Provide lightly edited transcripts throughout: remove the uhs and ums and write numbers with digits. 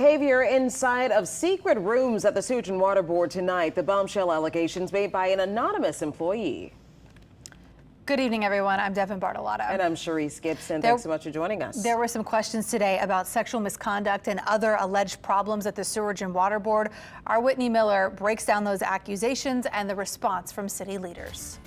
Behavior inside of secret rooms at the Sewerage and Water Board tonight. The bombshell allegations made by an anonymous employee. Good evening, everyone. I'm Devin Bartolotto. And I'm Sharice Gibson. Thanks so much for joining us. There were some questions today about sexual misconduct and other alleged problems at the Sewerage and Water Board. Our Whitney Miller breaks down those accusations and the response from city leaders.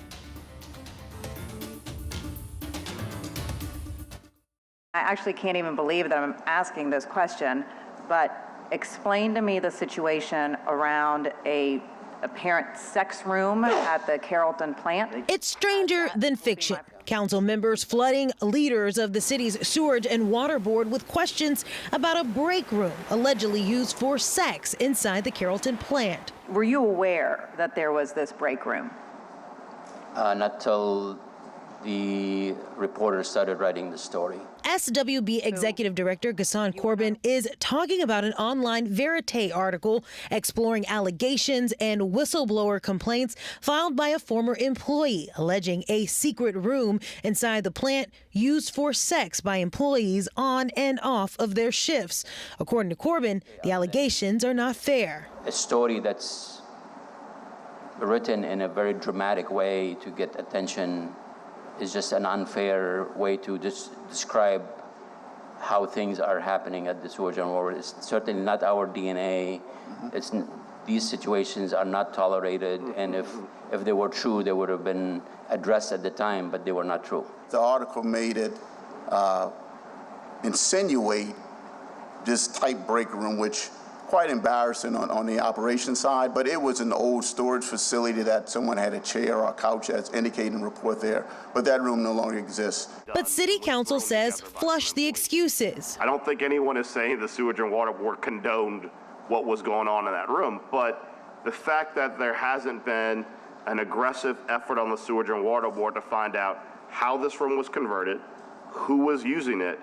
I actually can't even believe that I'm asking this question, but explain to me the situation around a apparent sex room at the Carrollton plant. It's stranger than fiction. Council members flooding leaders of the city's Sewerage and Water Board with questions about a break room allegedly used for sex inside the Carrollton plant. Were you aware that there was this break room? Not till the reporter started writing the story. SWB Executive Director Ghassan Corbin is talking about an online Verite article exploring allegations and whistleblower complaints filed by a former employee alleging a secret room inside the plant used for sex by employees on and off of their shifts. According to Corbin, the allegations are not fair. A story that's written in a very dramatic way to get attention is just an unfair way to describe how things are happening at the Sewerage and Water. It's certainly not our DNA. These situations are not tolerated, and if they were true, they would have been addressed at the time, but they were not true. The article made it insinuate this type break room, which quite embarrassing on the operation side, but it was an old storage facility that someone had a chair or a couch as indicated in the report there, but that room no longer exists. But City Council says flush the excuses. I don't think anyone is saying the Sewerage and Water Board condoned what was going on in that room, but the fact that there hasn't been an aggressive effort on the Sewerage and Water Board to find out how this room was converted, who was using it,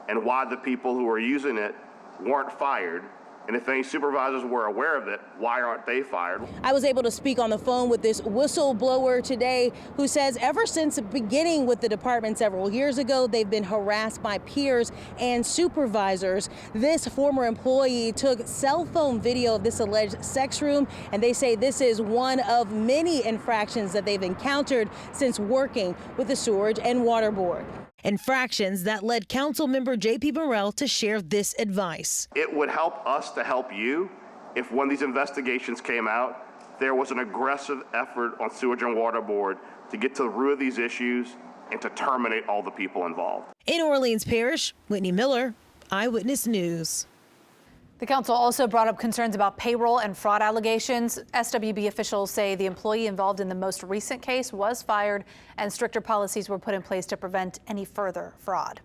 and why the people who were using it weren't fired. And if any supervisors were aware of it, why aren't they fired? I was able to speak on the phone with this whistleblower today who says ever since beginning with the department several years ago, they've been harassed by peers and supervisors. This former employee took cell phone video of this alleged sex room, and they say this is one of many infractions that they've encountered since working with the Sewerage and Water Board. Infractions that led Councilmember J.P. Morrell to share this advice. It would help us to help you if when these investigations came out, there was an aggressive effort on Sewerage and Water Board to get to the root of these issues and to terminate all the people involved. In Orleans Parish, Whitney Miller, Eyewitness News. The council also brought up concerns about payroll and fraud allegations. SWB officials say the employee involved in the most recent case was fired and stricter policies were put in place to prevent any further fraud.